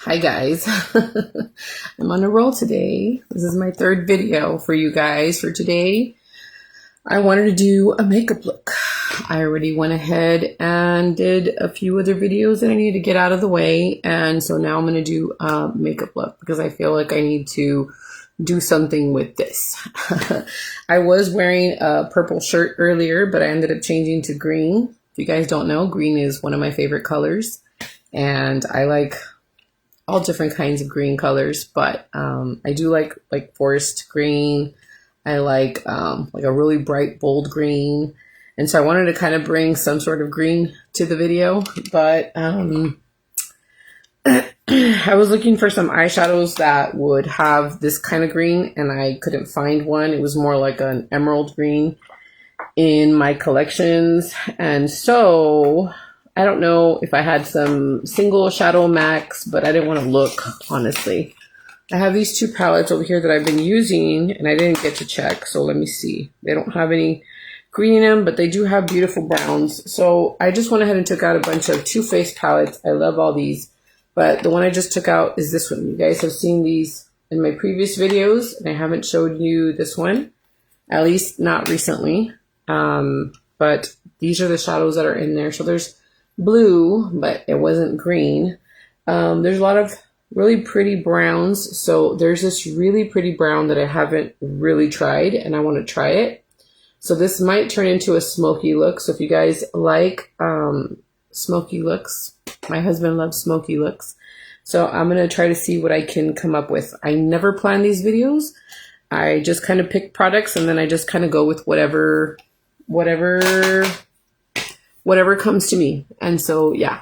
Hi guys, I'm on a roll today. This is my third video for you guys for today. I wanted to do a makeup look. I already went ahead and did a few other videos that I needed to get out of the way. And so now I'm going to do a makeup look because I feel like I need to do something with this. I was wearing a purple shirt earlier, but I ended up changing to green. If you guys don't know, green is one of my favorite colors. And I like all different kinds of green colors, but I do like forest green. I like a really bright, bold green. And so I wanted to kind of bring some sort of green to the video, but I was looking for some eyeshadows that would have this kind of green, and I couldn't find one. It was more like an emerald green in my collections. And so I don't know if I had some single shadow max, but I didn't want to look, honestly. I have these two palettes over here that I've been using, and I didn't get to check, so let me see. They don't have any green in them, but they do have beautiful browns. So I just went ahead and took out a bunch of Too Faced palettes. I love all these, but the one I just took out is this one. You guys have seen these in my previous videos, and I haven't showed you this one, at least not recently. But these are the shadows that are in there. So there's blue, but it wasn't green. There's a lot of really pretty browns. So there's this really pretty brown that I haven't really tried, and I want to try it. So this might turn into a smoky look. So if you guys like smoky looks, my husband loves smoky looks. So I'm going to try to see what I can come up with. I never plan these videos. I just kind of pick products, and then I just kind of go with whatever comes to me. And so, yeah.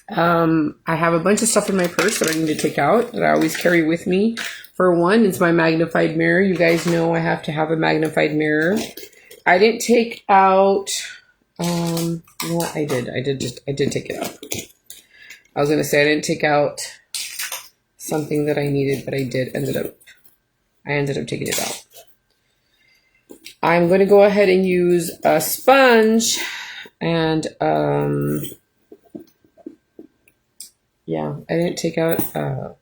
I have a bunch of stuff in my purse that I need to take out that I always carry with me. For one, it's my magnified mirror. You guys know I have to have a magnified mirror. I didn't take out, you know what I did? I did take it out. I was going to say I didn't take out something that I needed, but I ended up taking it out. I'm going to go ahead and use a sponge and, yeah, I didn't take out a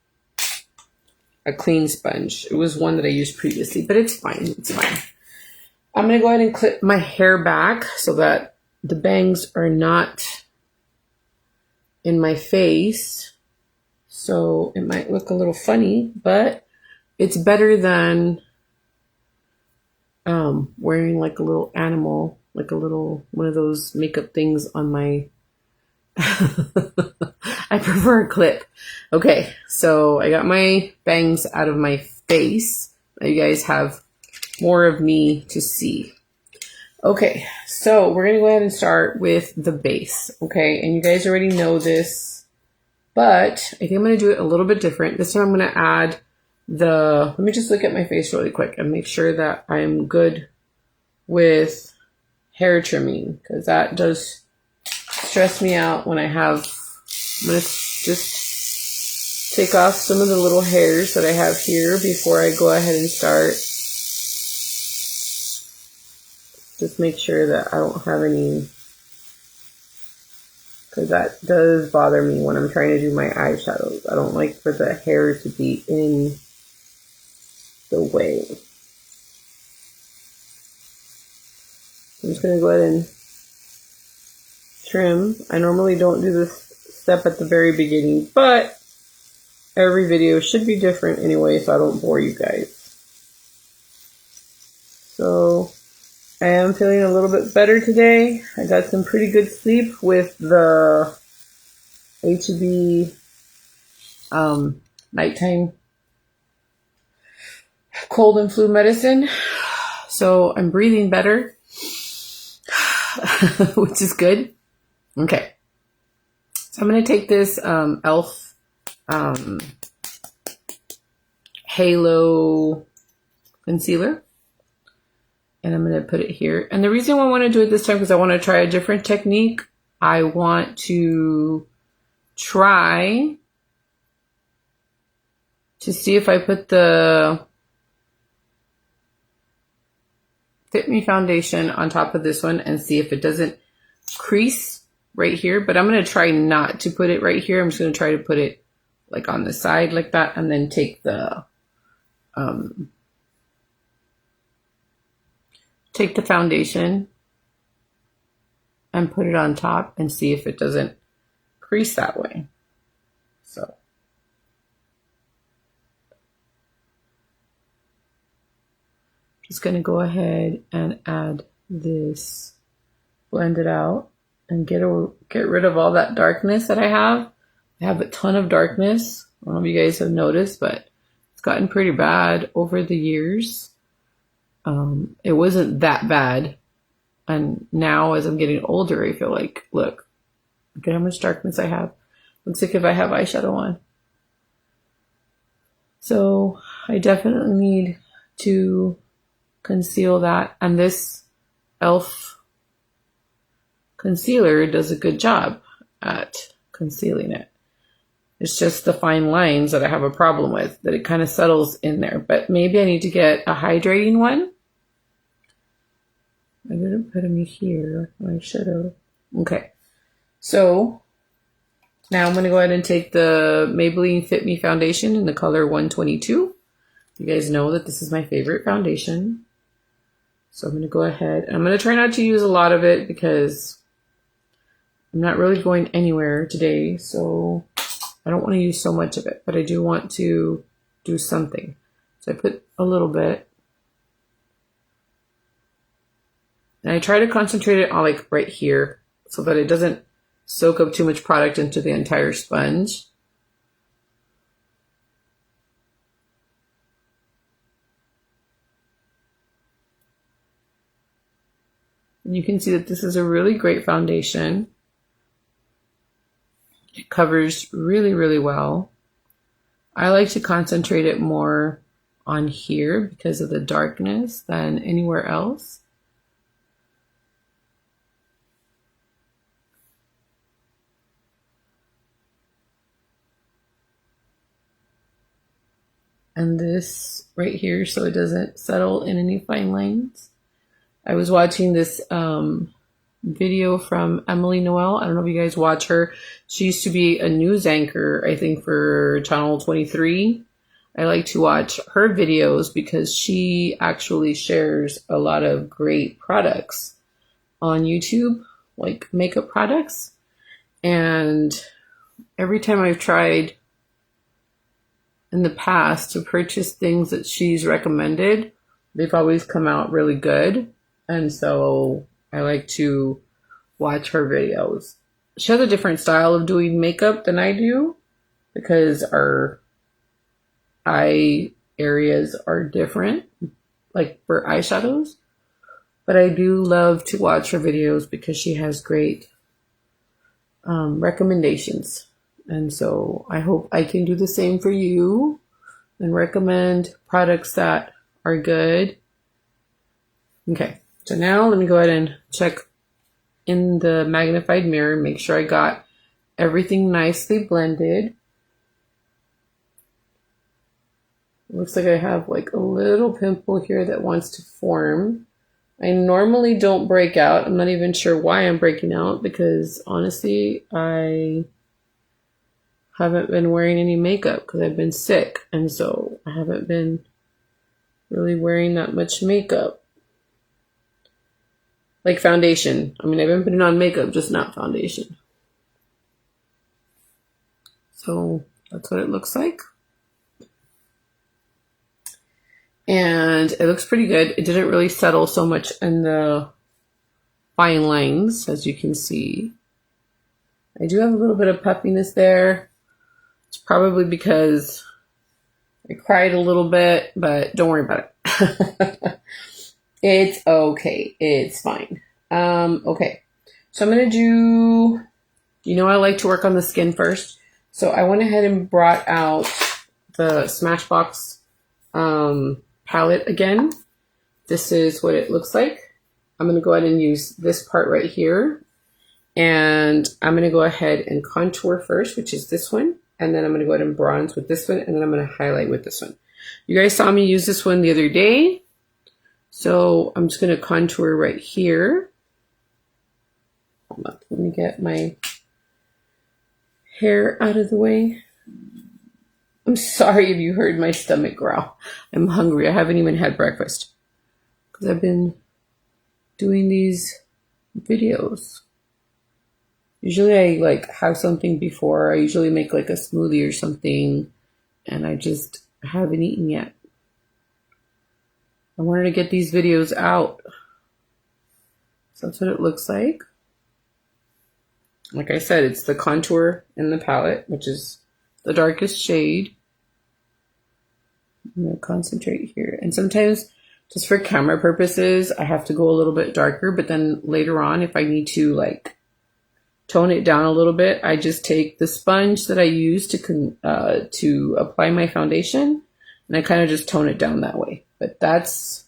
clean sponge. It was one that I used previously, but it's fine. It's fine. I'm going to go ahead and clip my hair back so that the bangs are not in my face. So it might look a little funny, but it's better than wearing like a little animal, like a little one of those makeup things on my I prefer a clip. Okay, so I got my bangs out of my face. Now you guys have more of me to see. Okay, so we're going to go ahead and start with the base. Okay, and you guys already know this, but I think I'm going to do it a little bit different. This time I'm going to add let me just look at my face really quick and make sure that I'm good with hair trimming, because that does stress me out when I'm going to just take off some of the little hairs that I have here before I go ahead and start. Just make sure that I don't have any, because that does bother me when I'm trying to do my eyeshadows. I don't like for the hair to be in the way. I'm just going to go ahead and trim. I normally don't do this step at the very beginning, but every video should be different anyway, so I don't bore you guys. So I am feeling a little bit better today. I got some pretty good sleep with the HB nighttime cold and flu medicine. So I'm breathing better, which is good. Okay. So I'm going to take this e.l.f. Halo concealer, and I'm going to put it here. And the reason why I want to do it this time, because I want to try a different technique. I want to try to see if I put the Fit Me foundation on top of this one and see if it doesn't crease right here. But I'm going to try not to put it right here. I'm just going to try to put it like on the side like that, and then take the foundation and put it on top and see if it doesn't crease that way. So just going to go ahead and add this, blend it out, and get rid of all that darkness that I have. I have a ton of darkness. I don't know if you guys have noticed, but it's gotten pretty bad over the years. It wasn't that bad. And now as I'm getting older, I feel like, look at how much darkness I have. Looks like if I have eyeshadow on. So I definitely need to conceal that. And this e.l.f. concealer does a good job at concealing it. It's just the fine lines that I have a problem with, that it kind of settles in there. But maybe I need to get a hydrating one. I didn't put them here. I should have. Okay. So now I'm going to go ahead and take the Maybelline Fit Me foundation in the color 122. You guys know that this is my favorite foundation. So I'm going to go ahead. I'm going to try not to use a lot of it because I'm not really going anywhere today. So I don't want to use so much of it, but I do want to do something. So I put a little bit. And I try to concentrate it on like right here so that it doesn't soak up too much product into the entire sponge. And you can see that this is a really great foundation. It covers really, really well. I like to concentrate it more on here because of the darkness than anywhere else. And this right here, so it doesn't settle in any fine lines. I was watching this video from Emily Noel. I don't know if you guys watch her. She used to be a news anchor, I think, for Channel 23. I like to watch her videos because she actually shares a lot of great products on YouTube, like makeup products. And every time I've tried in the past to purchase things that she's recommended, they've always come out really good. And so I like to watch her videos. She has a different style of doing makeup than I do because our eye areas are different, like for eyeshadows. But I do love to watch her videos because she has great recommendations. And so I hope I can do the same for you and recommend products that are good. Okay, so now let me go ahead and check in the magnified mirror, make sure I got everything nicely blended. Looks like I have like a little pimple here that wants to form. I normally don't break out. I'm not even sure why I'm breaking out because honestly, I haven't been wearing any makeup because I've been sick. And so I haven't been really wearing that much makeup. Like foundation. I mean, I've been putting on makeup, just not foundation. So that's what it looks like. And it looks pretty good. It didn't really settle so much in the fine lines, as you can see. I do have a little bit of puffiness there. It's probably because I cried a little bit, but don't worry about it. It's okay. It's fine. Okay. So I'm going to do, I like to work on the skin first. So I went ahead and brought out the Smashbox palette again. This is what it looks like. I'm going to go ahead and use this part right here. And I'm going to go ahead and contour first, which is this one. And then I'm going to go ahead and bronze with this one. And then I'm going to highlight with this one. You guys saw me use this one the other day. So I'm just going to contour right here. Hold on. Let me get my hair out of the way. I'm sorry if you heard my stomach growl. I'm hungry. I haven't even had breakfast because I've been doing these videos. Usually I like have something before. I usually make like a smoothie or something, and I just haven't eaten yet. I wanted to get these videos out. So that's what it looks like. Like I said, it's the contour in the palette, which is the darkest shade. I'm going to concentrate here. And sometimes, just for camera purposes, I have to go a little bit darker. But then later on, if I need to like tone it down a little bit, I just take the sponge that I use to apply my foundation, and I kind of just tone it down that way. But that's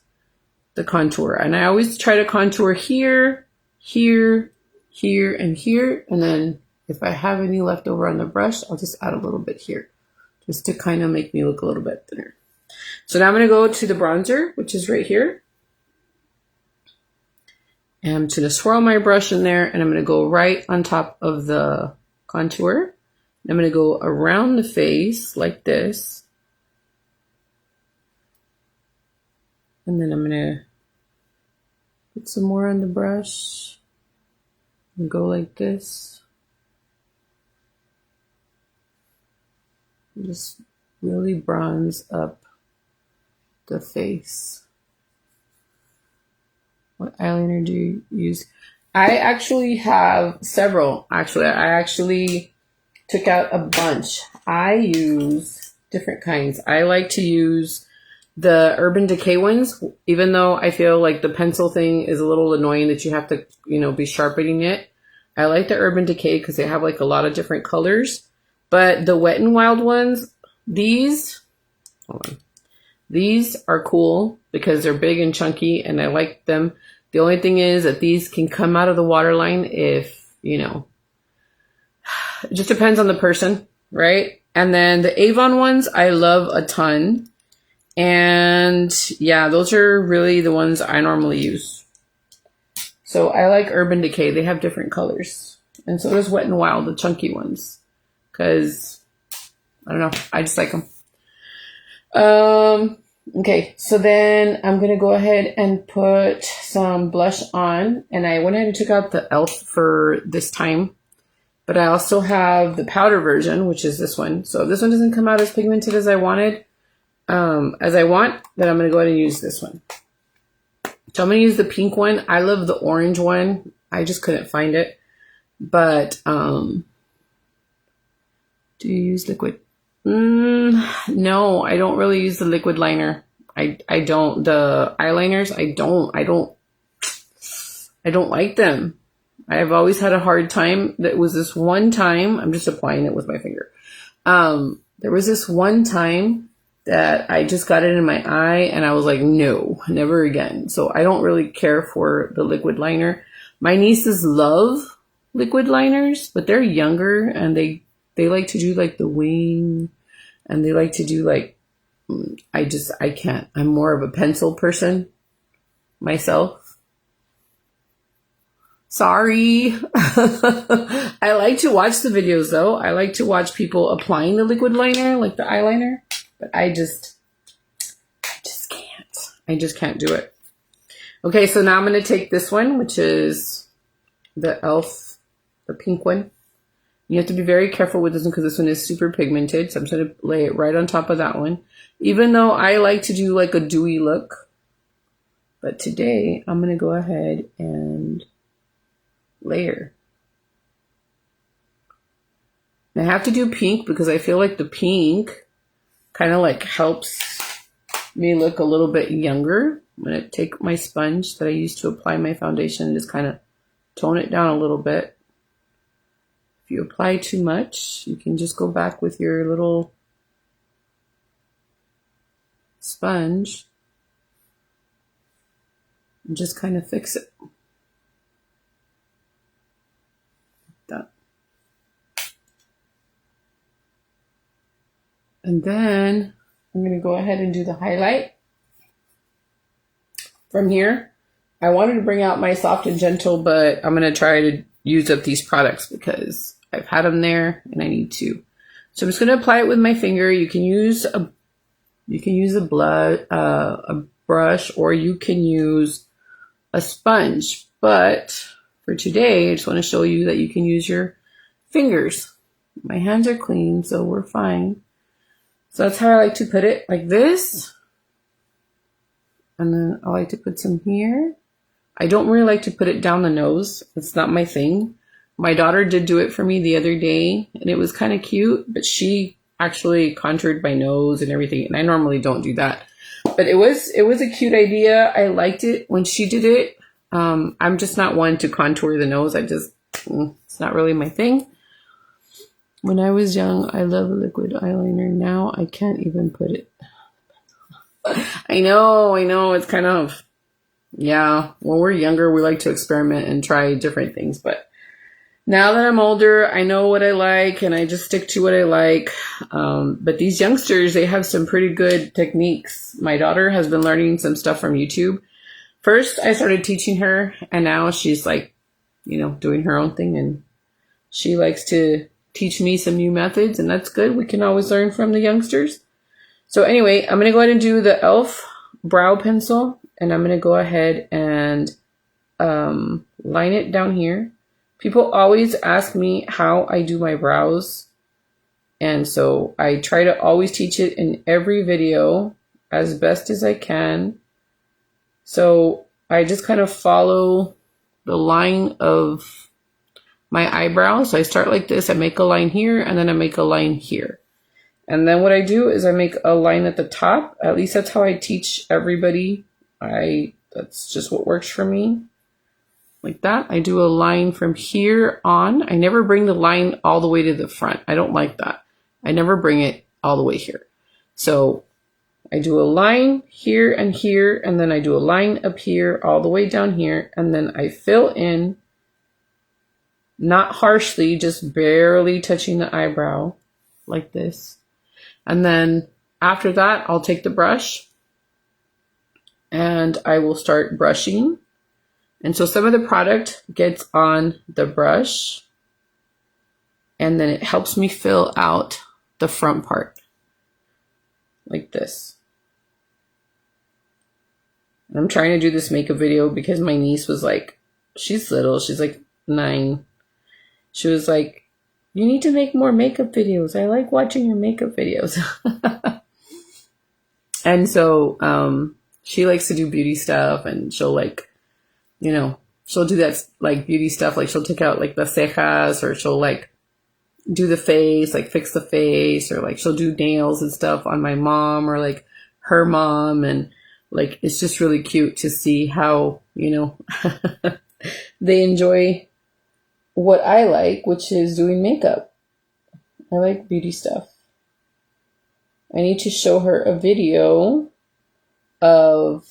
the contour. And I always try to contour here, here, here, and here. And then if I have any left over on the brush, I'll just add a little bit here, just to kind of make me look a little bit thinner. So now I'm going to go to the bronzer, which is right here. And I'm going to swirl my brush in there, and I'm going to go right on top of the contour. I'm going to go around the face like this. And then I'm going to put some more on the brush and go like this. And just really bronze up the face. What eyeliner do you use? I actually have several. Actually, I actually took out a bunch. I use different kinds. I like to use the Urban Decay ones, even though I feel like the pencil thing is a little annoying that you have to, be sharpening it. I like the Urban Decay because they have like a lot of different colors. But the Wet n Wild ones, these are cool because they're big and chunky, and I like them. The only thing is that these can come out of the waterline if, it just depends on the person, right? And then the Avon ones, I love a ton. And yeah, those are really the ones I normally use. So I like Urban Decay. They have different colors. And so does Wet n Wild, the chunky ones. Because, I don't know, I just like them. Okay, so then I'm going to go ahead and put some blush on. And I went ahead and took out the e.l.f. for this time. But I also have the powder version, which is this one. So if this one doesn't come out as pigmented as I wanted, then I'm going to go ahead and use this one. So I'm going to use the pink one. I love the orange one. I just couldn't find it. But, do you use liquid? No, I don't really use the liquid liner. I don't. The eyeliners, I don't like them. I've always had a hard time. That was this one time, I'm just applying it with my finger. There was this one time that I just got it in my eye and I was like, no, never again. So I don't really care for the liquid liner. My nieces love liquid liners, but they're younger and they like to do like the wing, and they like to do like, I can't. I'm more of a pencil person myself. Sorry. I like to watch the videos though. I like to watch people applying the liquid liner, like the eyeliner, but I just can't. I just can't do it. Okay, so now I'm going to take this one, which is the e.l.f., the pink one. You have to be very careful with this one because this one is super pigmented. So I'm just going to lay it right on top of that one. Even though I like to do like a dewy look. But today I'm going to go ahead and layer. And I have to do pink because I feel like the pink kind of like helps me look a little bit younger. I'm going to take my sponge that I used to apply my foundation and just kind of tone it down a little bit. If you apply too much, you can just go back with your little sponge and just kind of fix it. Like that. And then I'm going to go ahead and do the highlight. From here, I wanted to bring out my Soft and Gentle, but I'm going to try to use up these products because I've had them there and I need to. So I'm just going to apply it with my finger. You can use a brush, or you can use a sponge. But for today, I just want to show you that you can use your fingers. My hands are clean, so we're fine. So that's how I like to put it, like this. And then I like to put some here. I don't really like to put it down the nose. It's not my thing. My daughter did do it for me the other day, and it was kind of cute, but she actually contoured my nose and everything, and I normally don't do that. But it was a cute idea. I liked it when she did it. I'm just not one to contour the nose. It's not really my thing. When I was young, I loved liquid eyeliner. Now I can't even put it. I know. It's kind of, yeah. When we're younger, we like to experiment and try different things. But now that I'm older, I know what I like, and I just stick to what I like. But these youngsters, they have some pretty good techniques. My daughter has been learning some stuff from YouTube. First, I started teaching her, and now she's like, doing her own thing, and she likes to teach me some new methods, and that's good. We can always learn from the youngsters. So anyway, I'm going to go ahead and do the e.l.f. brow pencil, and I'm going to go ahead and line it down here. People always ask me how I do my brows, and so I try to always teach it in every video as best as I can. So I just kind of follow the line of my eyebrows. So I start like this, I make a line here, and then I make a line here. And then what I do is I make a line at the top. At least that's how I teach everybody. That's just what works for me. Like that. I do a line from here on. I never bring the line all the way to the front. I don't like that. I never bring it all the way here. So I do a line here, and then I do a line up here, all the way down here, and then I fill in, not harshly, just barely touching the eyebrow, like this. And then after that, I'll take the brush, and I will start brushing. And so some of the product gets on the brush, and then it helps me fill out the front part, like this. And I'm trying to do this makeup video because my niece was like, she's little, she's like 9. She was like, you need to make more makeup videos. I like watching your makeup videos. And so she likes to do beauty stuff, and she'll like, she'll do that like beauty stuff. Like she'll take out like the cejas, or she'll like do the face, like fix the face, or like she'll do nails and stuff on my mom or like her mom. And like, it's just really cute to see how, they enjoy what I like, which is doing makeup. I like beauty stuff. I need to show her a video of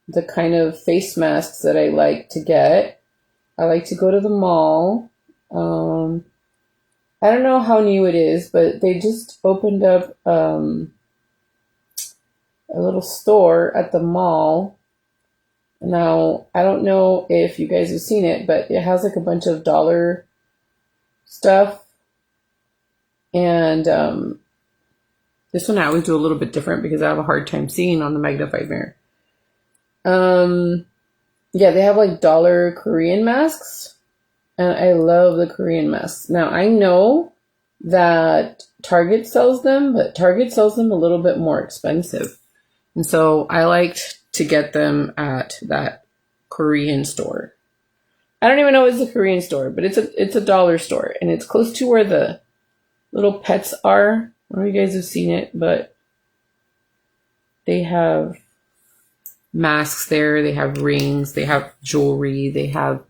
the kind of face masks that I like to get. I like to go to the mall. I don't know how new it is, but they just opened up a little store at the mall. Now, I don't know if you guys have seen it, but it has like a bunch of dollar stuff. And this one I always do a little bit different because I have a hard time seeing on the magnified mirror. Yeah, they have like dollar Korean masks, and I love the Korean masks. Now, I know that Target sells them, but Target sells them a little bit more expensive. And so I liked to get them at that Korean store. I don't even know it's a Korean store, but it's a dollar store, and it's close to where the little pets are. I don't know if you guys have seen it, but they have masks there, they have rings, they have jewelry, they have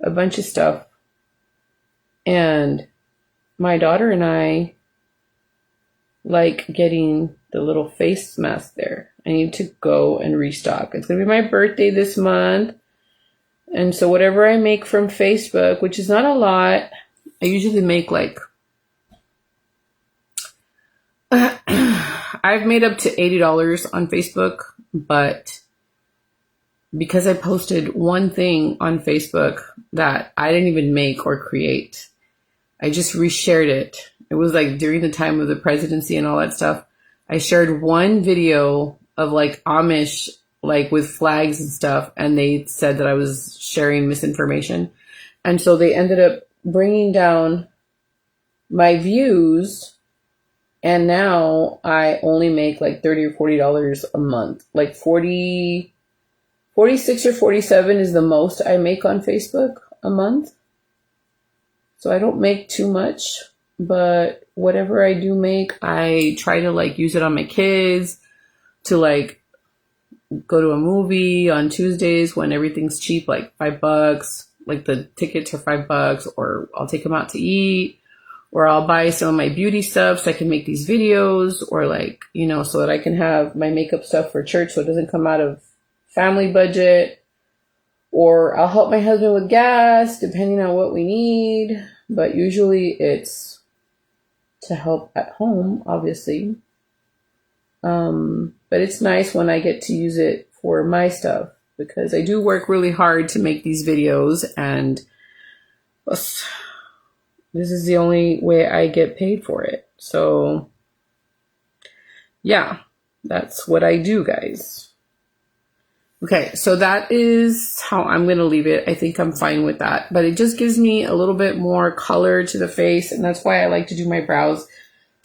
a bunch of stuff. And my daughter and I like getting the little face mask there. I need to go and restock. It's going to be my birthday this month. And so whatever I make from Facebook, which is not a lot, I usually make like, I've made up to $80 on Facebook, but because I posted one thing on Facebook that I didn't even make or create, I just reshared it It was like during the time of the presidency and all that stuff. I shared one video of like Amish, like with flags and stuff, and they said that I was sharing misinformation. And so they ended up bringing down my views, and now I only make like $30 or $40 a month. Like 46 or 47 is the most I make on Facebook a month. So I don't make too much, but whatever I do make, I try to like use it on my kids, to like go to a movie on Tuesdays when everything's cheap, like $5, like the tickets are $5, or I'll take them out to eat, or I'll buy some of my beauty stuff so I can make these videos, or like, you know, so that I can have my makeup stuff for church so it doesn't come out of family budget. Or I'll help my husband with gas depending on what we need, but usually it's to help at home, obviously. But it's nice when I get to use it for my stuff, because I do work really hard to make these videos, and this is the only way I get paid for it. So yeah, that's what I do, guys. Okay, so that is how I'm going to leave it. I think I'm fine with that, but it just gives me a little bit more color to the face, and that's why I like to do my brows.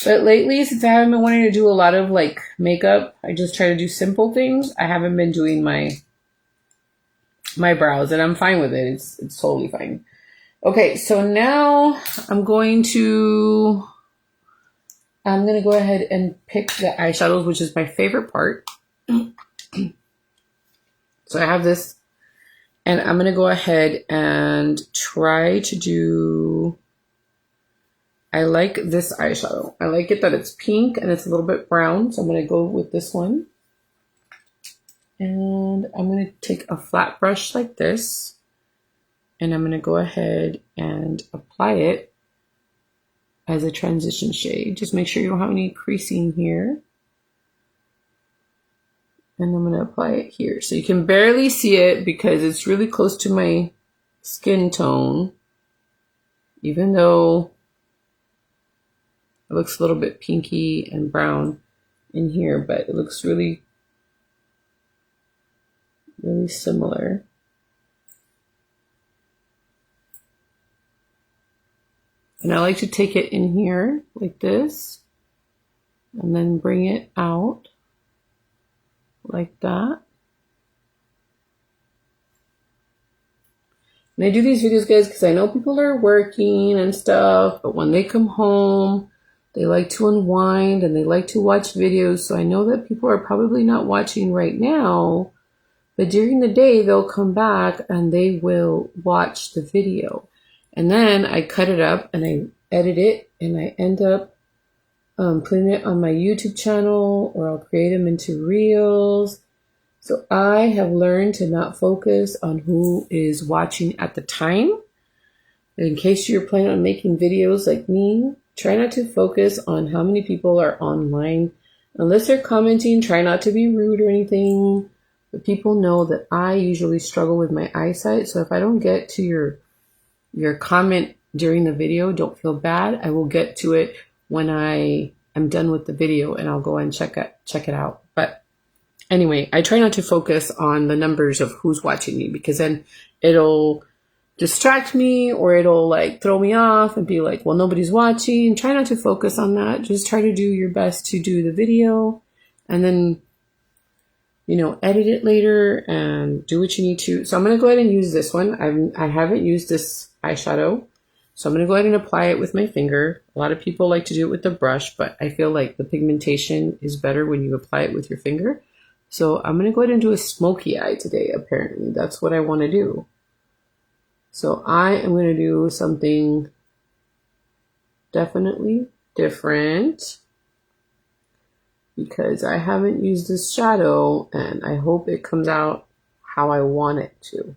But lately, since I haven't been wanting to do a lot of like makeup, I just try to do simple things. I haven't been doing my brows, and I'm fine with it. It's totally fine. Okay, so now I'm going to go ahead and pick the eyeshadows, which is my favorite part. So I have this, and I'm going to go ahead and try to do, I like this eyeshadow. I like it that it's pink and it's a little bit brown, so I'm going to go with this one. And I'm going to take a flat brush like this, and I'm going to go ahead and apply it as a transition shade. Just make sure you don't have any creasing here. And I'm going to apply it here. So you can barely see it because it's really close to my skin tone, even though it looks a little bit pinky and brown in here, but it looks really, really similar. And I like to take it in here like this, and then bring it out like that. And I do these videos, guys, because I know people are working and stuff, but when they come home, they like to unwind and they like to watch videos. So I know that people are probably not watching right now, but during the day, they'll come back and they will watch the video. And then I cut it up and I edit it, and I end up putting it on my YouTube channel, or I'll create them into reels. So I have learned to not focus on who is watching at the time. In case you're planning on making videos like me, try not to focus on how many people are online. Unless they're commenting, try not to be rude or anything. But people know that I usually struggle with my eyesight. So if I don't get to your comment during the video, don't feel bad. I will get to it when I am done with the video, and I'll go and check it out. But anyway, I try not to focus on the numbers of who's watching me, because then it'll distract me, or it'll like throw me off and be like, well, nobody's watching. Try not to focus on that. Just try to do your best to do the video, and then, you know, edit it later and do what you need to. So I'm going to go ahead and use this one. I haven't used this eyeshadow. So I'm going to go ahead and apply it with my finger. A lot of people like to do it with the brush, but I feel like the pigmentation is better when you apply it with your finger. So I'm going to go ahead and do a smoky eye today, apparently. That's what I want to do. So I am going to do something definitely different, because I haven't used this shadow, and I hope it comes out how I want it to.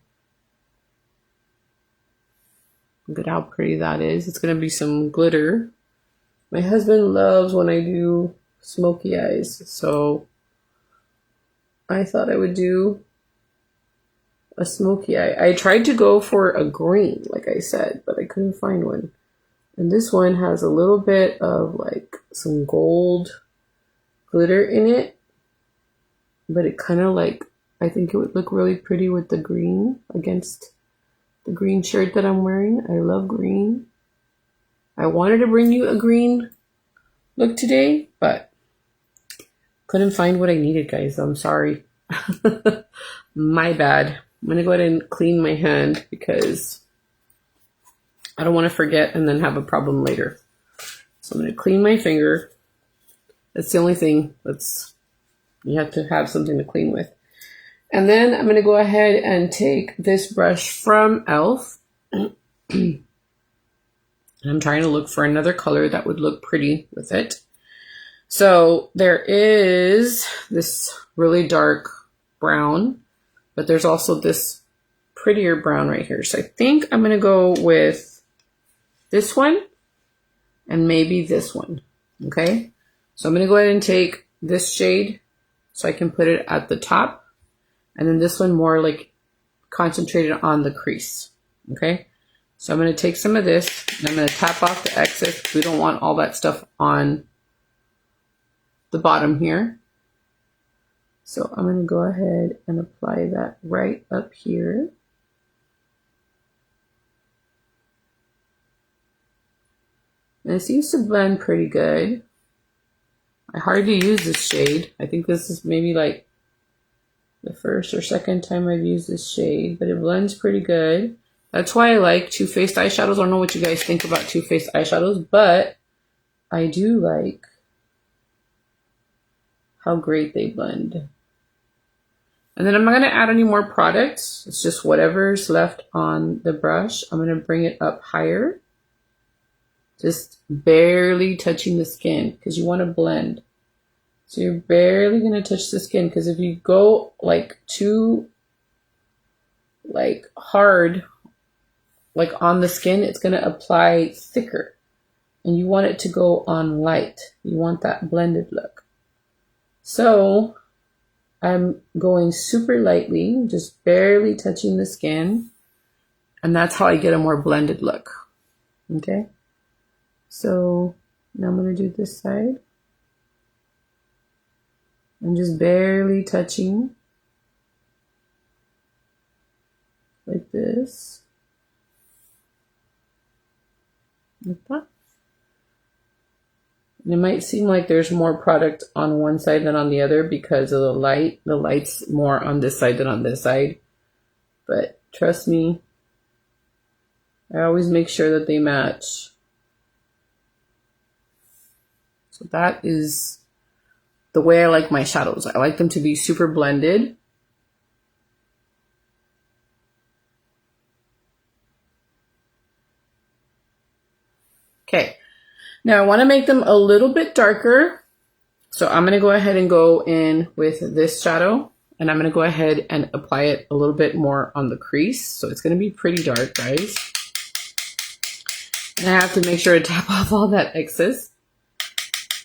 Look at how pretty that is. It's going to be some glitter. My husband loves when I do smoky eyes, so I thought I would do a smoky eye. I tried to go for a green, like I said, but I couldn't find one. And this one has a little bit of like some gold glitter in it, but it kind of like, I think it would look really pretty with the green against the green shirt that I'm wearing. I love green. I wanted to bring you a green look today, but couldn't find what I needed, guys. I'm sorry. My bad. I'm going to go ahead and clean my hand because I don't want to forget and then have a problem later. So I'm going to clean my finger. That's the only thing you have to have something to clean with. And then I'm going to go ahead and take this brush from e.l.f. I'm trying to look for another color that would look pretty with it. So there is this really dark brown, but there's also this prettier brown right here. So I think I'm going to go with this one and maybe this one. Okay. So I'm going to go ahead and take this shade so I can put it at the top. And then this one more like concentrated on the crease. Okay. So I'm going to take some of this and I'm going to tap off the excess. We don't want all that stuff on the bottom here. So I'm going to go ahead and apply that right up here. And it seems to blend pretty good. I hardly use this shade. I think this is maybe like the first or second time I've used this shade, but it blends pretty good. That's why I like Too Faced eyeshadows. I don't know what you guys think about Too Faced eyeshadows, but I do like how great they blend. And then I'm not going to add any more products. It's just whatever's left on the brush. I'm going to bring it up higher. Just barely touching the skin because you want to blend. So you're barely going to touch the skin because if you go like too like hard like on the skin, it's going to apply thicker. And you want it to go on light. You want that blended look. So I'm going super lightly, just barely touching the skin. And that's how I get a more blended look. Okay. So now I'm going to do this side. I'm just barely touching. Like this. Like that. And it might seem like there's more product on one side than on the other because of the light. The light's more on this side than on this side. But trust me, I always make sure that they match. So that is the way I like my shadows. I like them to be super blended. Okay. Now I want to make them a little bit darker. So I'm going to go ahead and go in with this shadow. And I'm going to go ahead and apply it a little bit more on the crease. So it's going to be pretty dark, guys. And I have to make sure to tap off all that excess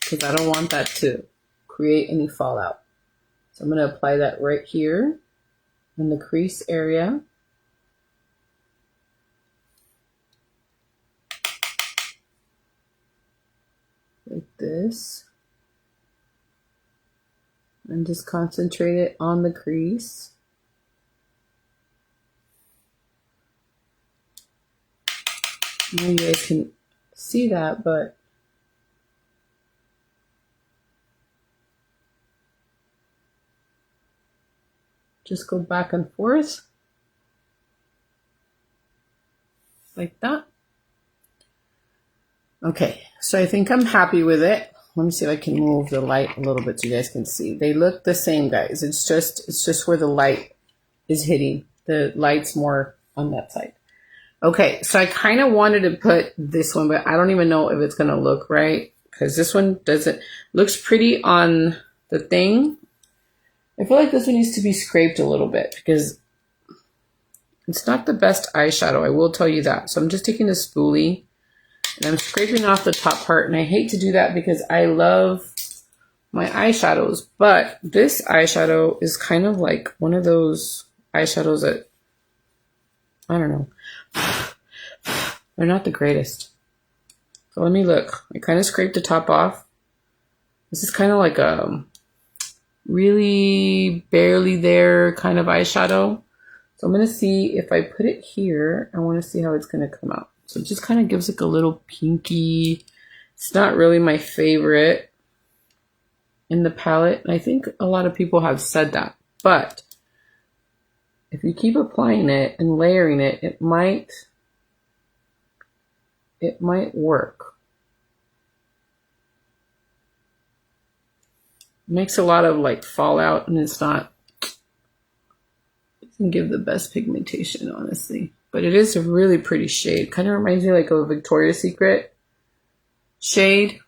because I don't want that to create any fallout. So I'm going to apply that right here in the crease area. Like this. And just concentrate it on the crease. I know you guys can see that, but just go back and forth like that. Okay, so I think I'm happy with it. Let me see if I can move the light a little bit so you guys can see. They look the same, guys. It's just where the light is hitting. The light's more on that side. Okay, so I kind of wanted to put this one, but I don't even know if it's going to look right because this one looks pretty on the thing. I feel like this one needs to be scraped a little bit because it's not the best eyeshadow. I will tell you that. So I'm just taking a spoolie and I'm scraping off the top part. And I hate to do that because I love my eyeshadows. But this eyeshadow is kind of like one of those eyeshadows that, I don't know. They're not the greatest. So let me look. I kind of scraped the top off. This is kind of like a really barely there kind of eyeshadow. So I'm going to see if I put it here, I want to see how it's going to come out. So it just kind of gives like a little pinky. It's not really my favorite in the palette. And I think a lot of people have said that. But if you keep applying it and layering it, it might work. It makes a lot of like fallout, and it's not, it can give the best pigmentation, honestly. But it is a really pretty shade. Kind of reminds me like of a Victoria's Secret shade.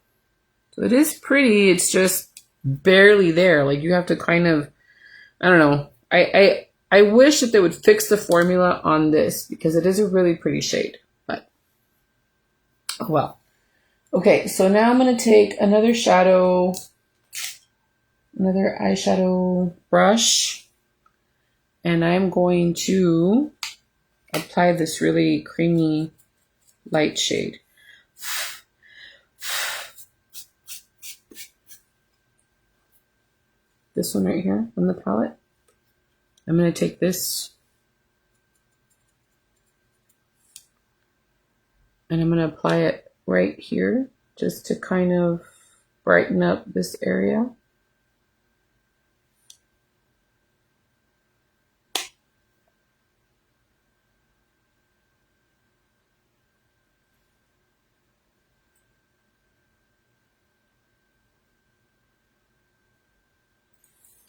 So it is pretty. It's just barely there. Like you have to kind of, I don't know. I wish that they would fix the formula on this because it is a really pretty shade. But oh well. Okay, so now I'm going to take another eyeshadow brush, and I'm going to apply this really creamy light shade. This one right here on the palette. I'm going to take this and I'm going to apply it right here just to kind of brighten up this area.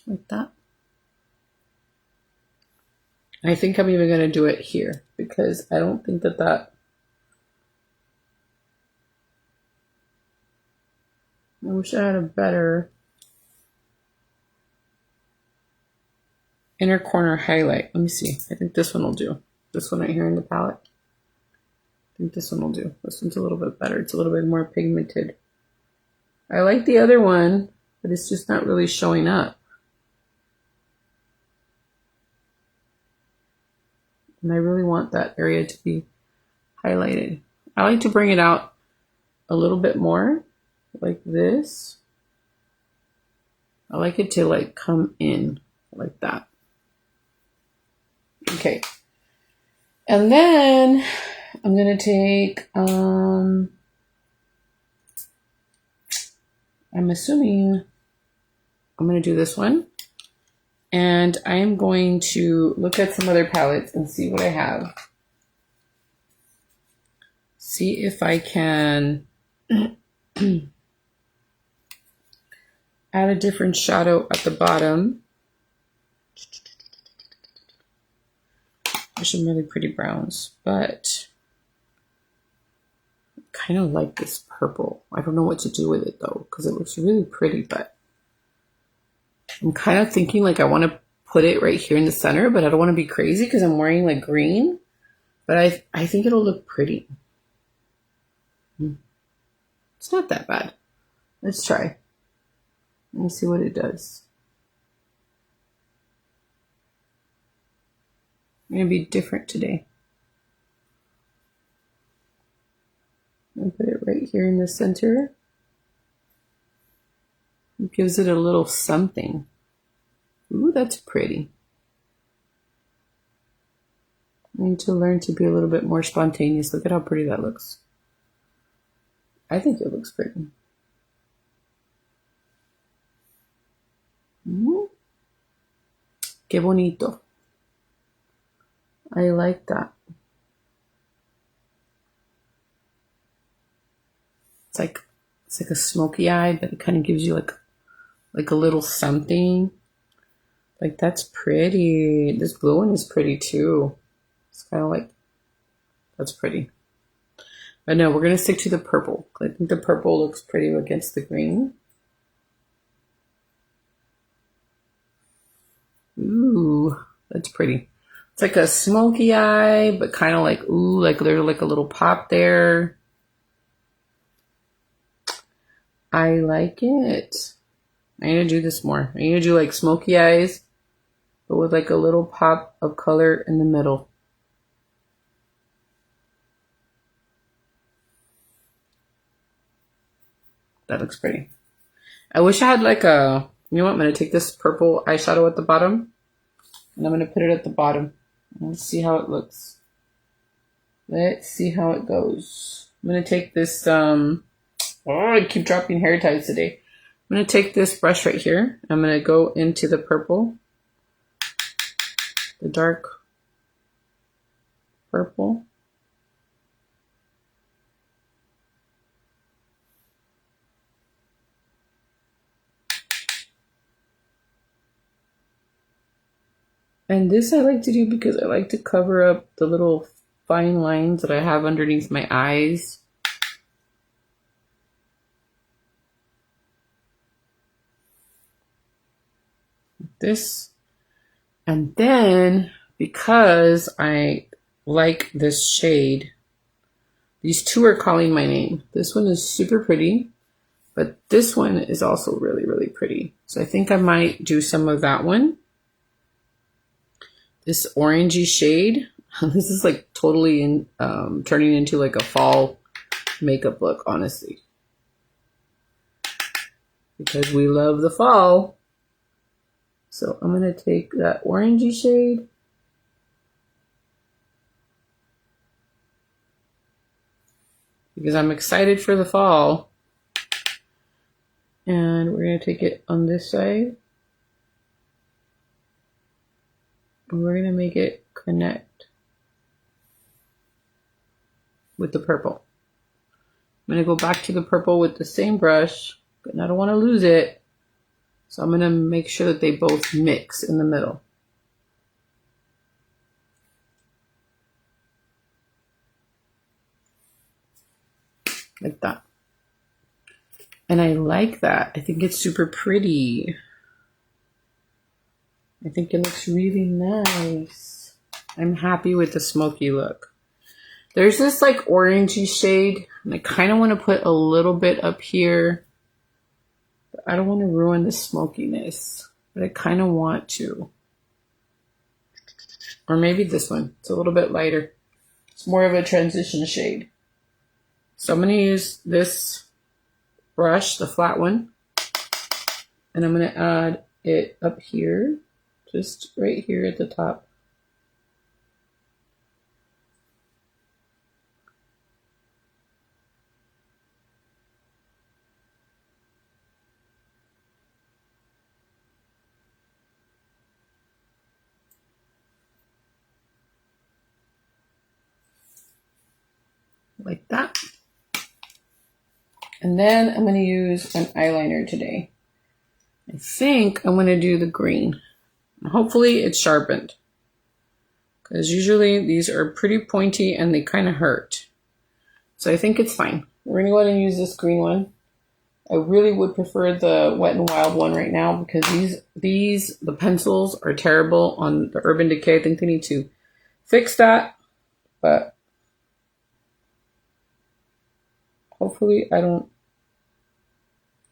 Like that. I think I'm even going to do it here because I don't think that I wish I had a better inner corner highlight. Let me see. I think this one will do. This one right here in the palette. I think this one will do. This one's a little bit better. It's a little bit more pigmented. I like the other one, but it's just not really showing up. And I really want that area to be highlighted. I like to bring it out a little bit more, like this. I like it to like come in like that. Okay. And then I'm going to take, I'm assuming I'm going to do this one. And I'm going to look at some other palettes and see what I have. See if I can add a different shadow at the bottom. There's some really pretty browns, but I kind of like this purple. I don't know what to do with it though, because it looks really pretty, but I'm kind of thinking like I want to put it right here in the center, but I don't want to be crazy because I'm wearing like green. But I think it'll look pretty. It's not that bad. Let's try. Let me see what it does. I'm going to be different today. I'm going to put it right here in the center. It gives it a little something. Ooh, that's pretty. I need to learn to be a little bit more spontaneous. Look at how pretty that looks. I think it looks pretty. Qué bonito. I like that. It's like a smoky eye, but it kind of gives you like a little something. Like that's pretty. This blue one is pretty too. It's kind of like, that's pretty. But no, we're going to stick to the purple. I think the purple looks pretty against the green. Ooh, that's pretty. It's like a smoky eye, but kind of like, ooh, like there's like a little pop there. I like it. I need to do this more. I need to do like smoky eyes, but with like a little pop of color in the middle. That looks pretty. I wish I had like a, you know what, I'm going to take this purple eyeshadow at the bottom and I'm going to put it at the bottom. Let's see how it looks. Let's see how it goes. I'm going to take this, oh, I keep dropping hair ties today. I'm going to take this brush right here. I'm going to go into the purple, the dark purple. And this I like to do because I like to cover up the little fine lines that I have underneath my eyes. This. And then, because I like this shade, these two are calling my name. This one is super pretty, but this one is also really, really pretty. So I think I might do some of that one. This orangey shade. This is like totally turning into like a fall makeup look, honestly. Because we love the fall. So I'm going to take that orangey shade. Because I'm excited for the fall. And we're going to take it on this side. And we're going to make it connect with the purple. I'm going to go back to the purple with the same brush, and I don't want to lose it. So I'm going to make sure that they both mix in the middle. Like that. And I like that. I think it's super pretty. I think it looks really nice. I'm happy with the smoky look. There's this like orangey shade, and I kind of want to put a little bit up here. But I don't want to ruin the smokiness, but I kind of want to. Or maybe this one. It's a little bit lighter. It's more of a transition shade. So I'm going to use this brush, the flat one, and I'm going to add it up here. Just right here at the top. Like that. And then I'm going to use an eyeliner today. I think I'm going to do the green. Hopefully it's sharpened, because usually these are pretty pointy and they kind of hurt. So I think it's fine. We're going to go ahead and use this green one. I really would prefer the Wet n Wild one right now, because the pencils are terrible on the Urban Decay. I think they need to fix that, but hopefully I don't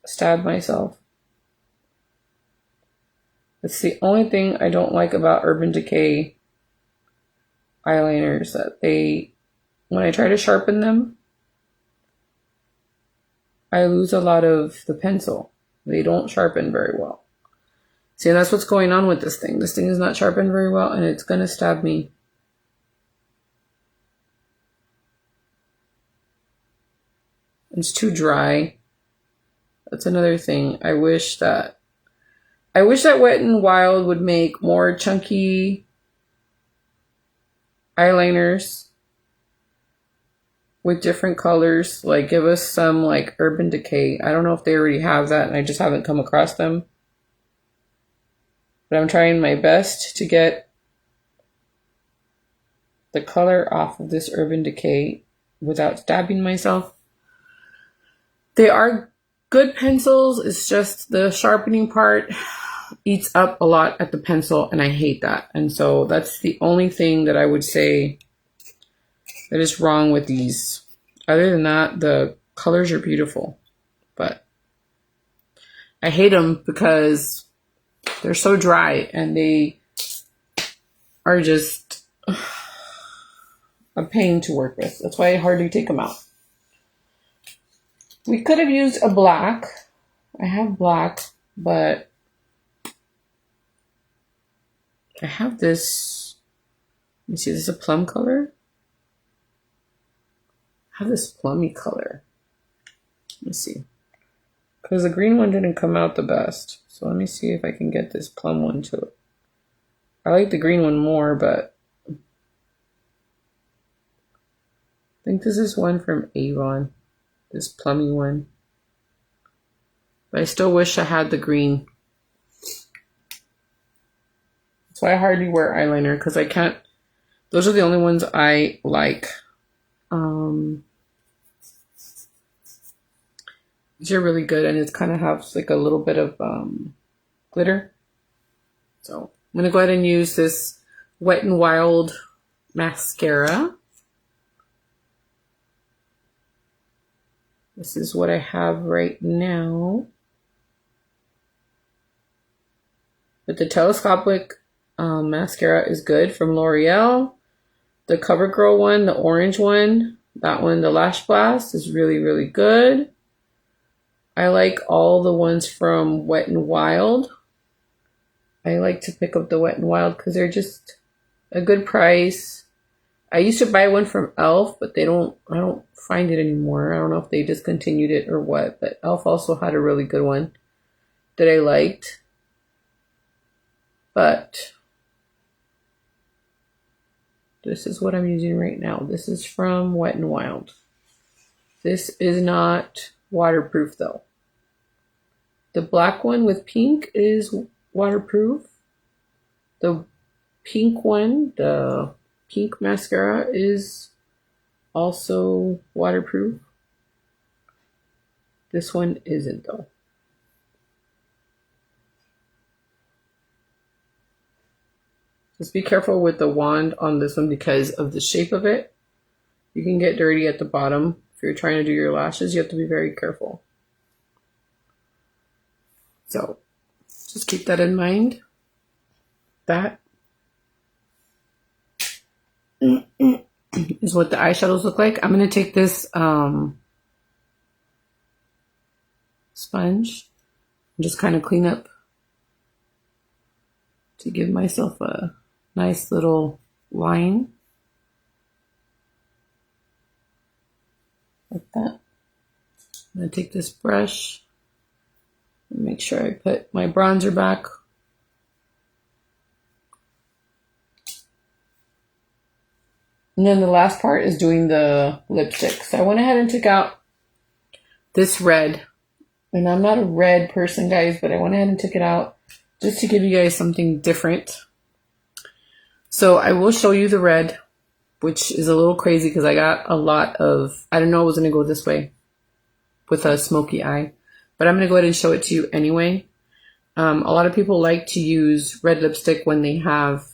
stab myself. It's the only thing I don't like about Urban Decay eyeliners, that when I try to sharpen them, I lose a lot of the pencil. They don't sharpen very well. See, that's what's going on with this thing. This thing is not sharpened very well, and it's going to stab me. It's too dry. That's another thing. I wish that Wet n Wild would make more chunky eyeliners with different colors. Like, give us some like Urban Decay. I don't know if they already have that and I just haven't come across them. But I'm trying my best to get the color off of this Urban Decay without stabbing myself. They are good pencils. It's just the sharpening part eats up a lot at the pencil, and I hate that. And so that's the only thing that I would say that is wrong with these. Other than that, the colors are beautiful, but I hate them because they're so dry and they are just a pain to work with. That's why I hardly take them out. We could have used a black. I have black, but I have this. Let me see, this is a plum color. I have this plummy color. Let me see. Because the green one didn't come out the best. So let me see if I can get this plum one too. I like the green one more, but I think this is one from Avon. This plummy one. But I still wish I had the green. That's why I hardly wear eyeliner, because I can't. Those are the only ones I like. These are really good, and it kind of has like a little bit of glitter. So I'm going to go ahead and use this Wet n Wild mascara. This is what I have right now. But the telescopic mascara is good from L'Oreal. The CoverGirl one, the orange one, that one, the Lash Blast, is really, really good. I like all the ones from Wet n Wild. I like to pick up the Wet n Wild because they're just a good price. I used to buy one from Elf, but I don't find it anymore. I don't know if they discontinued it or what, but Elf also had a really good one that I liked. But this is what I'm using right now. This is from Wet n Wild. This is not waterproof though. The black one with pink is waterproof. The pink one, the pink mascara, is also waterproof. This one isn't though. Just be careful with the wand on this one because of the shape of it. You can get dirty at the bottom. If you're trying to do your lashes, you have to be very careful. So just keep that in mind. That is what the eyeshadows look like. I'm going to take this sponge and just kind of clean up to give myself a nice little line. Like that. I'm going to take this brush and make sure I put my bronzer back. And then the last part is doing the lipstick. So I went ahead and took out this red. And I'm not a red person, guys, but I went ahead and took it out just to give you guys something different. So I will show you the red, which is a little crazy because I got a lot of, I didn't know it was going to go this way with a smoky eye. But I'm going to go ahead and show it to you anyway. A lot of people like to use red lipstick when they have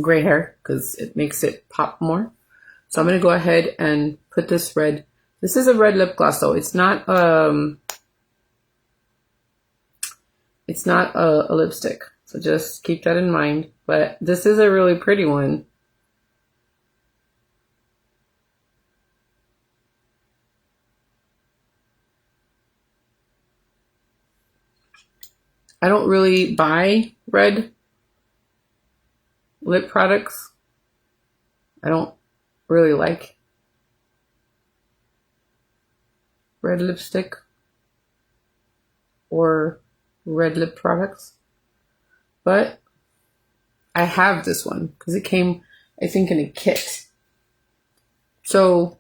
gray hair because it makes it pop more. So I'm going to go ahead and put this red. This is a red lip gloss though. It's not a lipstick. So just keep that in mind. But this is a really pretty one. I don't really buy red lip products. I don't really like red lipstick or red lip products. But I have this one because it came, I think, in a kit. So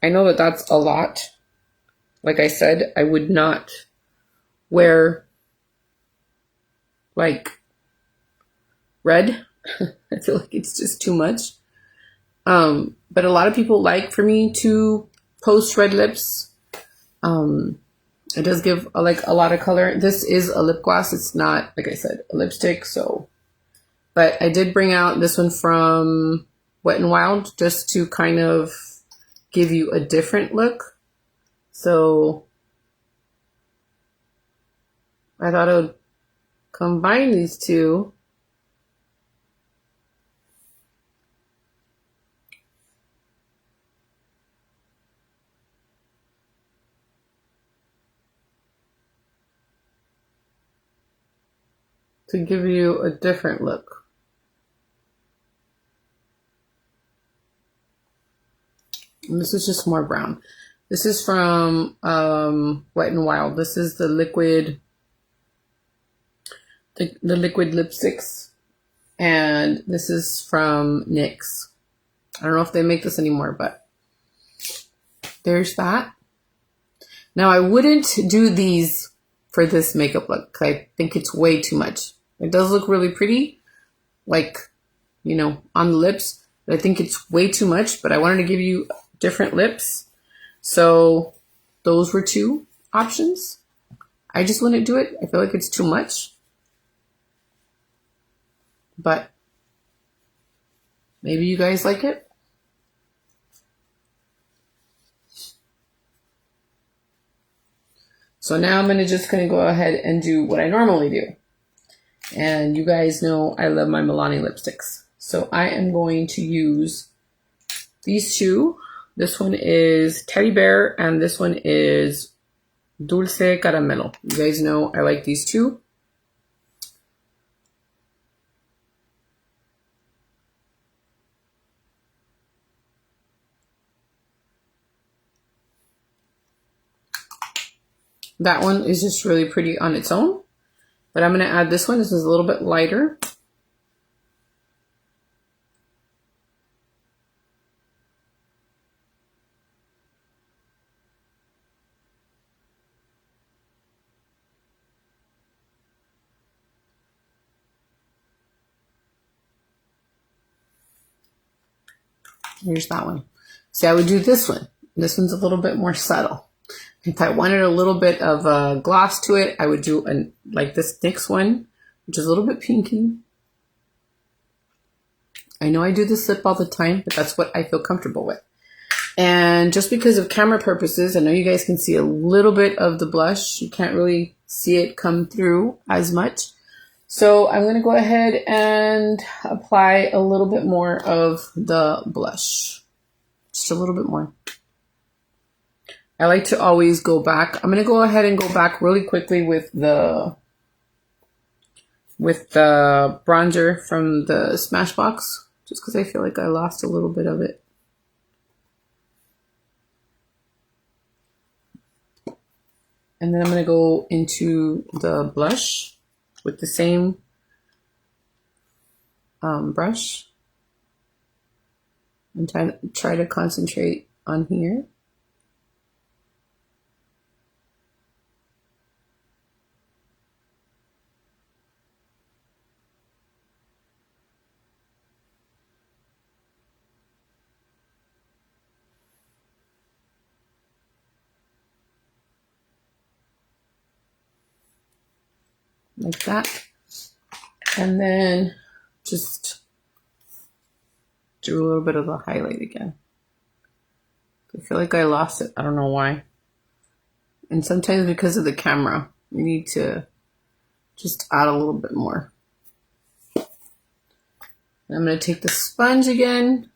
I know that that's a lot. Like I said, I would not wear like red. I feel like it's just too much. But a lot of people like for me to post red lips. It does give a lot of color. This is a lip gloss. It's not, like I said, a lipstick. So, but I did bring out this one from Wet n Wild just to kind of give you a different look. So I thought I would combine these two. to give you a different look. And this is just more brown. This is from Wet n Wild. This is the liquid, the liquid lipsticks. And this is from NYX. I don't know if they make this anymore, but there's that. Now, I wouldn't do these for this makeup look, because I think it's way too much. It does look really pretty, like, you know, on the lips, but I think it's way too much, but I wanted to give you different lips. So those were two options. I just wouldn't do it. I feel like it's too much. But maybe you guys like it. So now I'm just going to go ahead and do what I normally do. And you guys know I love my Milani lipsticks. So I am going to use these two. This one is Teddy Bear and this one is Dulce Caramelo. You guys know I like these two. That one is just really pretty on its own. But I'm going to add this one. This is a little bit lighter. Here's that one. See, I would do this one. This one's a little bit more subtle. If I wanted a little bit of a gloss to it, I would do like this NYX one, which is a little bit pinky. I know I do this lip all the time, but that's what I feel comfortable with. And just because of camera purposes, I know you guys can see a little bit of the blush. You can't really see it come through as much. So I'm going to go ahead and apply a little bit more of the blush. Just a little bit more. I like to always go back. I'm going to go ahead and go back really quickly with the bronzer from the Smashbox, just because I feel like I lost a little bit of it. And then I'm going to go into the blush with the same brush and try to concentrate on here. Like that. And then just do a little bit of the highlight again. I feel like I lost it. I don't know why. And sometimes because of the camera, you need to just add a little bit more. And I'm going to take the sponge again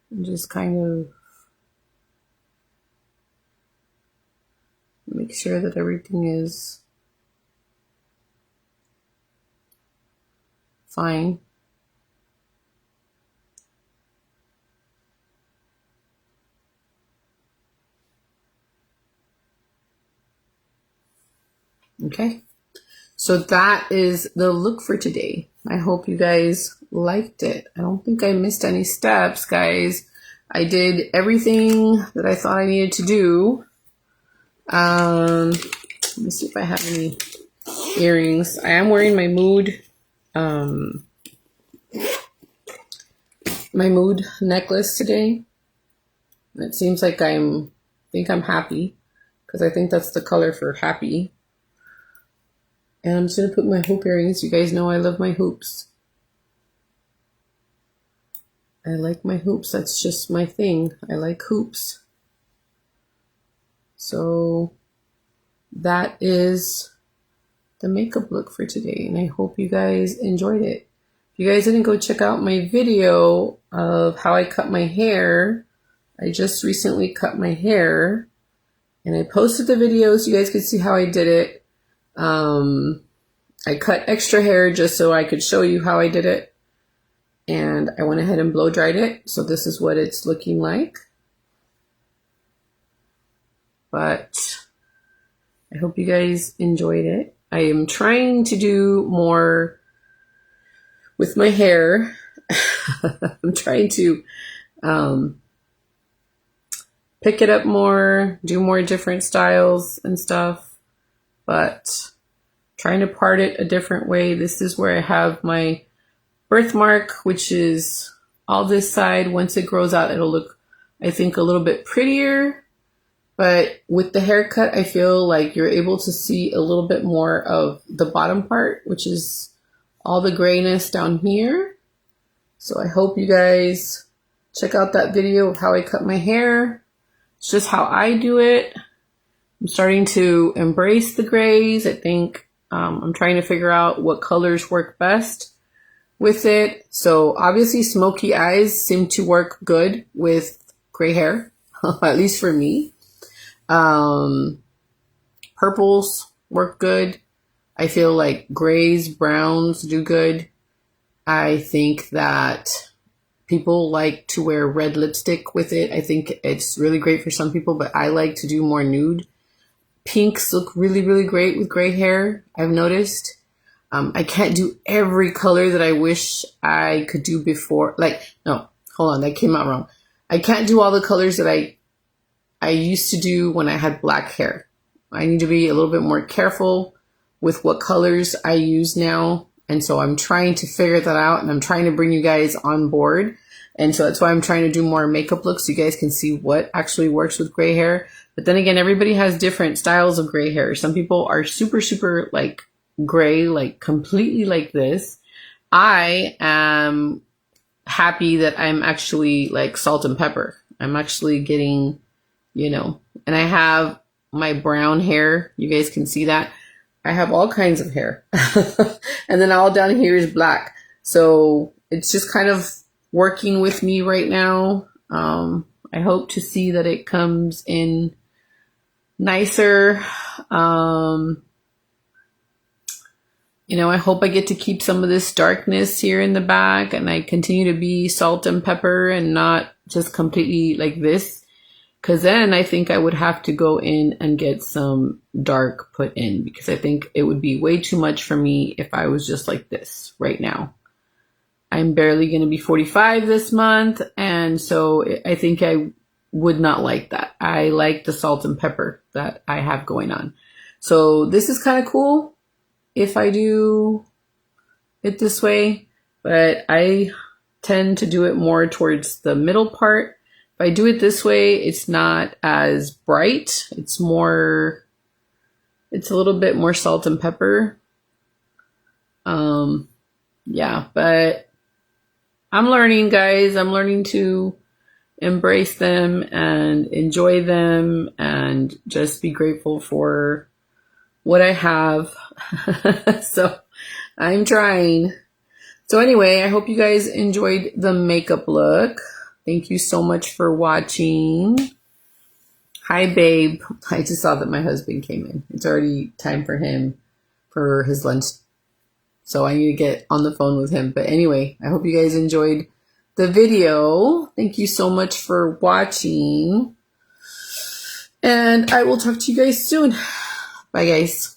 and just kind of make sure that everything is fine. Okay, so that is the look for today. I hope you guys liked it. I don't think I missed any steps, guys. I did everything that I thought I needed to do. Let me see if I have any earrings. I am wearing my mood necklace today. It seems like I think I'm happy, because I think that's the color for happy. And I'm just going to put my hoop earrings. You guys know I love my hoops. I like my hoops. That's just my thing. I like hoops. So that is the makeup look for today. And I hope you guys enjoyed it. If you guys didn't go check out my video of how I cut my hair, I just recently cut my hair. And I posted the video so you guys could see how I did it. I cut extra hair just so I could show you how I did it. And I went ahead and blow dried it. So this is what it's looking like. But I hope you guys enjoyed it. I am trying to do more with my hair. I'm trying to pick it up more, do more different styles and stuff, but trying to part it a different way. This is where I have my birthmark, which is all this side. Once it grows out, it'll look, I think, a little bit prettier. But with the haircut, I feel like you're able to see a little bit more of the bottom part, which is all the grayness down here. So I hope you guys check out that video of how I cut my hair. It's just how I do it. I'm starting to embrace the grays. I think I'm trying to figure out what colors work best with it. So obviously smoky eyes seem to work good with gray hair, at least for me. Purples work good. I feel like grays, browns do good. I think that people like to wear red lipstick with it. I think it's really great for some people, but I like to do more nude. Pinks look really, really great with gray hair, I've noticed. I can't do every color that I wish I could do before. No, hold on, that came out wrong. I can't do all the colors that I used to do when I had black hair. I need to be a little bit more careful with what colors I use now. And so I'm trying to figure that out, and I'm trying to bring you guys on board. And so that's why I'm trying to do more makeup looks so you guys can see what actually works with gray hair. But then again, everybody has different styles of gray hair. Some people are super, super like gray, like completely like this. I am happy that I'm actually like salt and pepper. I'm actually getting, and I have my brown hair. You guys can see that. I have all kinds of hair. And then all down here is black. So it's just kind of working with me right now. I hope to see that it comes in nicer. I hope I get to keep some of this darkness here in the back, and I continue to be salt and pepper and not just completely like this. Because then I think I would have to go in and get some dark put in, because I think it would be way too much for me if I was just like this right now. I'm barely going to be 45 this month, and so I think I would not like that. I like the salt and pepper that I have going on. So this is kind of cool if I do it this way, but I tend to do it more towards the middle part. If I do it this way, it's not as bright. It's a little bit more salt and pepper. Yeah, but I'm learning, guys. I'm learning to embrace them and enjoy them and just be grateful for what I have. So I'm trying. So anyway, I hope you guys enjoyed the makeup look. Thank you so much for watching. Hi, babe. I just saw that my husband came in. It's already time for him for his lunch. So I need to get on the phone with him. But anyway, I hope you guys enjoyed the video. Thank you so much for watching. And I will talk to you guys soon. Bye, guys.